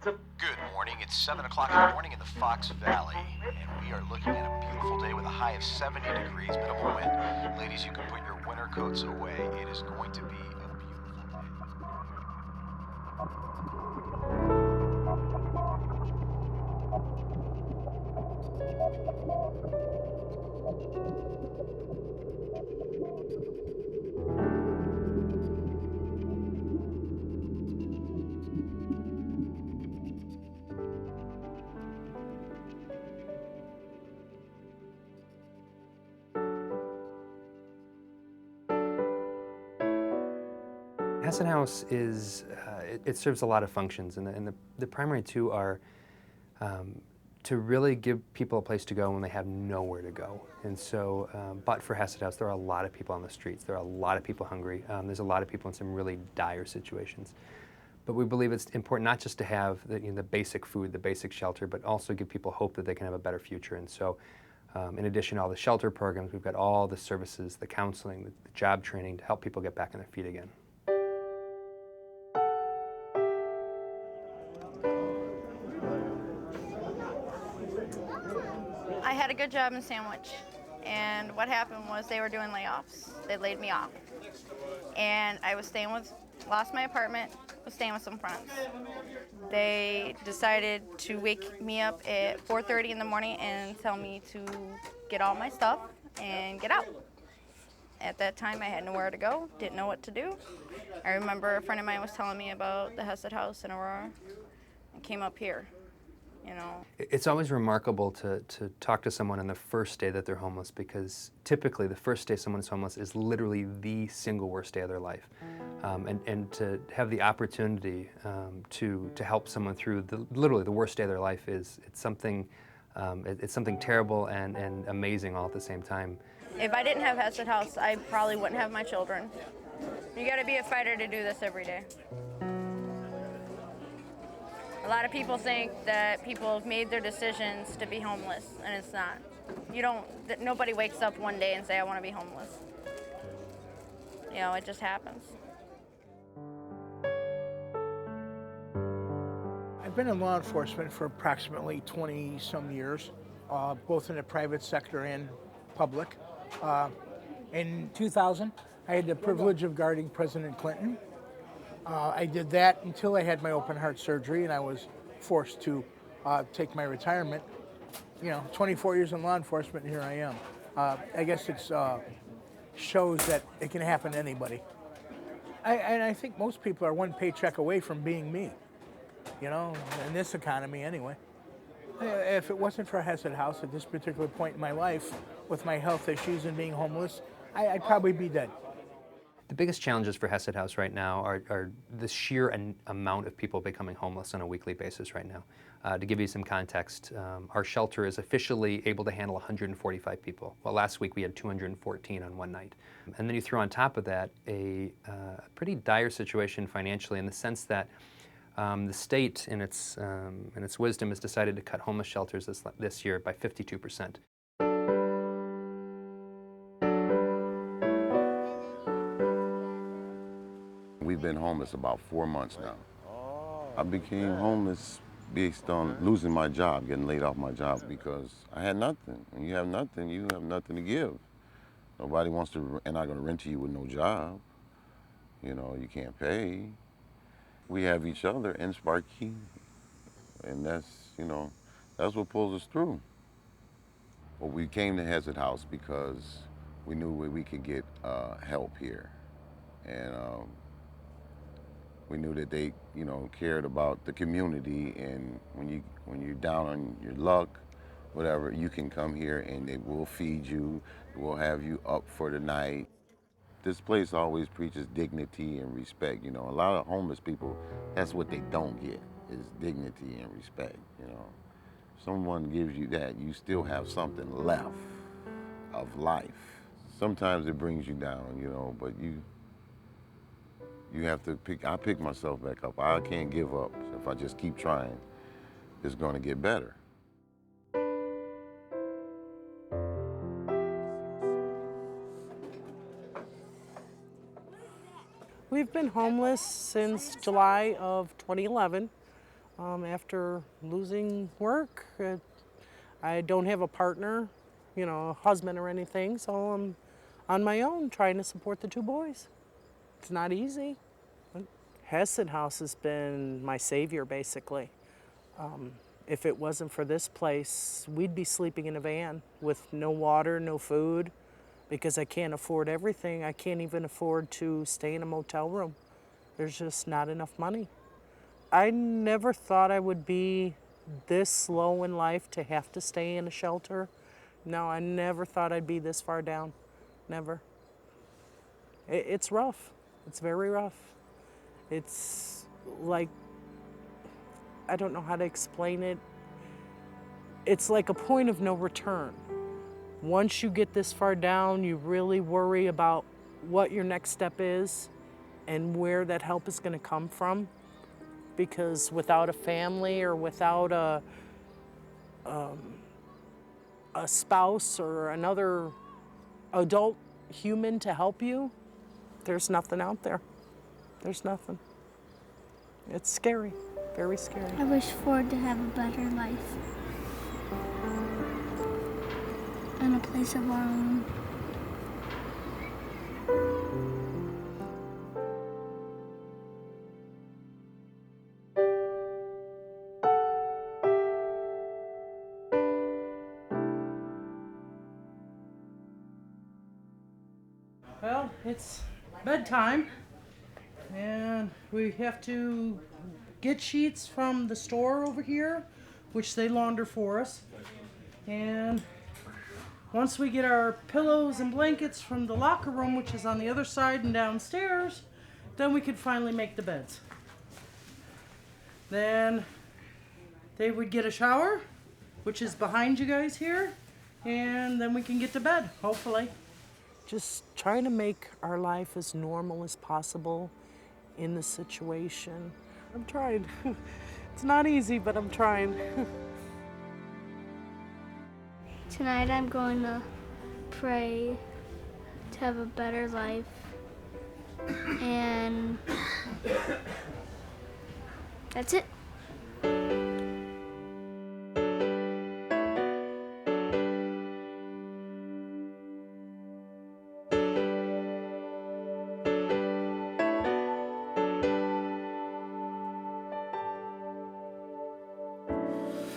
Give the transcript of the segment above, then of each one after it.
Good morning. It's 7 o'clock in the morning in the Fox Valley, and we are looking at a beautiful day with a high of 70 degrees, minimal wind. Ladies, you can put your winter coats away. It is going to be a beautiful day. Hesed House is, it serves a lot of functions, and the primary two are to really give people a place to go when they have nowhere to go. And so, but for Hesed House, there are a lot of people on the streets. There are a lot of people hungry. There's a lot of people in some really dire situations. But we believe it's important not just to have the basic food, the basic shelter, but also give people hope that they can have a better future. And so, in addition to all the shelter programs, we've got all the services, the counseling, the job training to help people get back on their feet again. I had a good job in Sandwich, and what happened was they were doing layoffs. They laid me off, and I was lost my apartment, was staying with some friends. They decided to wake me up at 4:30 in the morning and tell me to get all my stuff and get out. At that time, I had nowhere to go, didn't know what to do. I remember a friend of mine was telling me about the Hesed House in Aurora, and came up here. It's always remarkable to talk to someone on the first day that they're homeless, because typically the first day someone is homeless is literally the single worst day of their life. And to have the opportunity to help someone through literally the worst day of their life it's something terrible and amazing all at the same time. If I didn't have Hesed House, I probably wouldn't have my children. You gotta be a fighter to do this every day. A lot of people think that people have made their decisions to be homeless, and it's not. Nobody wakes up one day and say, I want to be homeless. It just happens. I've been in law enforcement for approximately 20-some years, both in the private sector and public. In 2000, I had the privilege of guarding President Clinton. I did that until I had my open heart surgery, and I was forced to take my retirement. 24 years in law enforcement, and here I am. I guess it shows that it can happen to anybody. And I think most people are one paycheck away from being me, in this economy anyway. If it wasn't for Hesed House at this particular point in my life, with my health issues and being homeless, I'd probably be dead. The biggest challenges for Hesed House right now are the sheer amount of people becoming homeless on a weekly basis right now. To give you some context, our shelter is officially able to handle 145 people. Well, last week we had 214 on one night. And then you throw on top of that a pretty dire situation financially, in the sense that the state, in its wisdom, has decided to cut homeless shelters this year by 52%. We've been homeless about 4 months now. I became homeless based on losing my job, getting laid off my job, because I had nothing. When you have nothing to give. Nobody wants to, and not gonna rent to you with no job. You can't pay. We have each other and Sparky, and that's what pulls us through. Well, we came to Hesed House because we knew where we could get help here, and we knew that they, cared about the community, and when you're down on your luck, whatever, you can come here and they will feed you, we'll have you up for the night. This place always preaches dignity and respect. A lot of homeless people, that's what they don't get, is dignity and respect. If someone gives you that, you still have something left of life. Sometimes it brings you down, but you have to I pick myself back up. I can't give up. So if I just keep trying, it's gonna get better. We've been homeless since July of 2011. after losing work. I don't have a partner, a husband or anything, so I'm on my own trying to support the 2 boys. It's not easy. Hesed House has been my savior, basically. If it wasn't for this place, we'd be sleeping in a van with no water, no food, because I can't afford everything. I can't even afford to stay in a motel room. There's just not enough money. I never thought I would be this low in life to have to stay in a shelter. No, I never thought I'd be this far down. Never. It's rough. It's very rough. It's like, I don't know how to explain it. It's like a point of no return. Once you get this far down, you really worry about what your next step is and where that help is going to come from. Because without a family or without a spouse or another adult human to help you, there's nothing out there. There's nothing. It's scary, very scary. I wish Ford to have a better life and a place of our own. Well, it's bedtime, and we have to get sheets from the store over here, which they launder for us. And once we get our pillows and blankets from the locker room, which is on the other side and downstairs, then we could finally make the beds. Then they would get a shower, which is behind you guys here, and then we can get to bed, hopefully. Just trying to make our life as normal as possible in the situation. I'm trying. It's not easy, but I'm trying. Tonight I'm going to pray to have a better life, and that's it.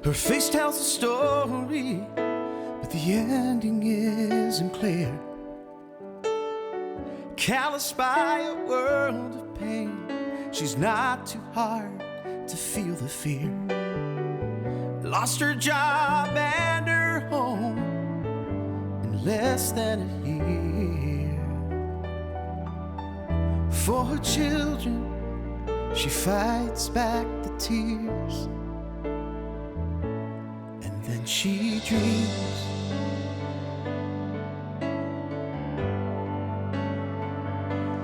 Her face tells a story, but the ending isn't clear. Calloused by a world of pain, she's not too hard to feel the fear. Lost her job and her home in less than a year. For her children, she fights back the tears. Then she dreams.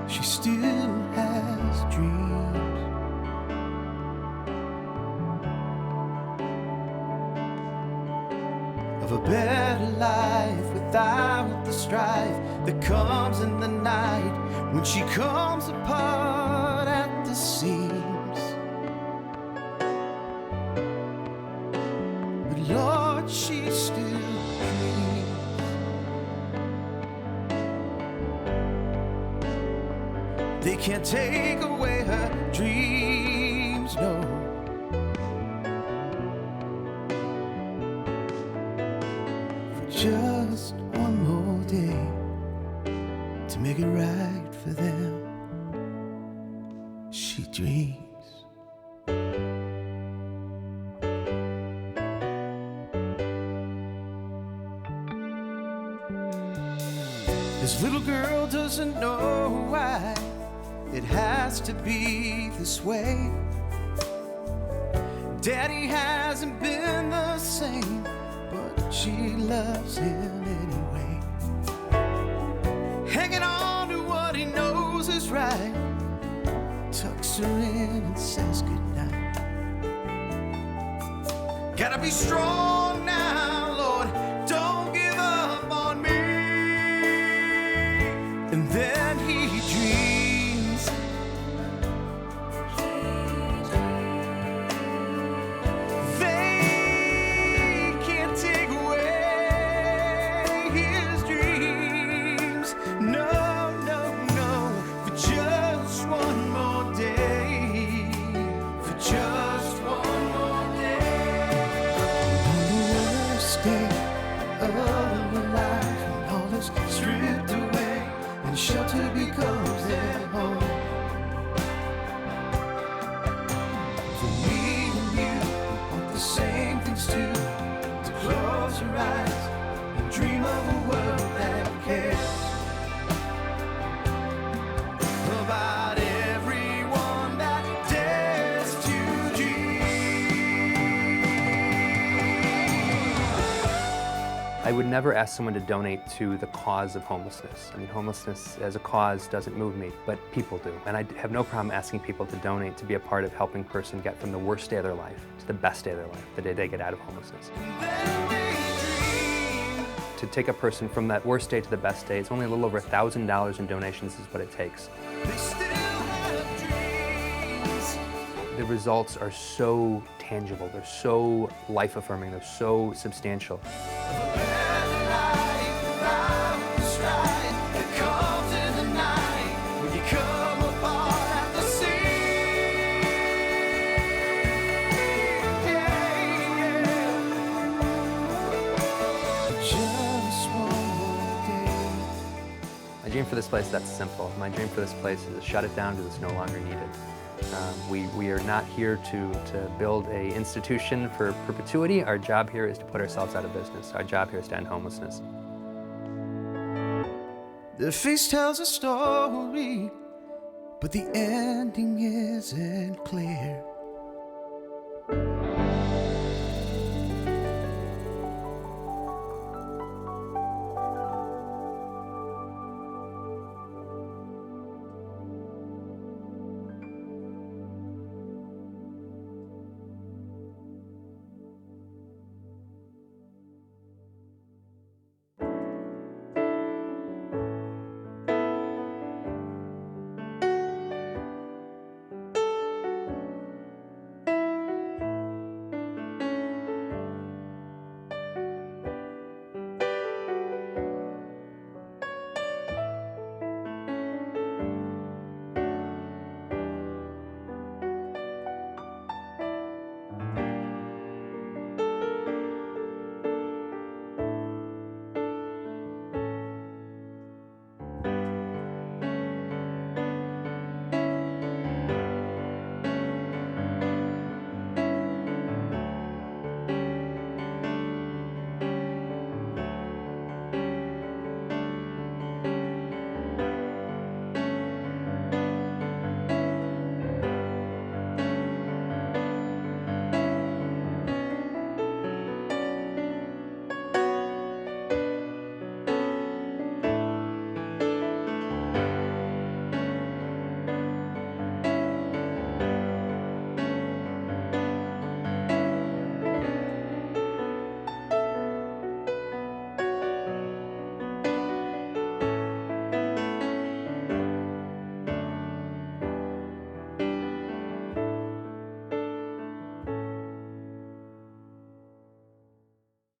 She still has dreams of a better life without the strife that comes in the night when she comes apart at the seams. Lord, she still dreams. They can't take away her dreams, no. For just one more day to make it right for them, she dreams. This little girl doesn't know why it has to be this way. Daddy hasn't been the same, but she loves him anyway. Hanging on to what he knows is right, tucks her in and says goodnight. Gotta be strong now, Lord, don't give up on me. And then he dreams never asked someone to donate to the cause of homelessness. I mean, homelessness as a cause doesn't move me, but people do. And I have no problem asking people to donate to be a part of helping a person get from the worst day of their life to the best day of their life, the day they get out of homelessness. To take a person from that worst day to the best day, it's only a little over $1,000 in donations is what it takes. The results are so tangible, they're so life-affirming, they're so substantial. My dream for this place, that's simple. My dream for this place is to shut it down because it's no longer needed. We are not here to build an institution for perpetuity. Our job here is to put ourselves out of business. Our job here is to end homelessness. The face tells a story, but the ending isn't clear.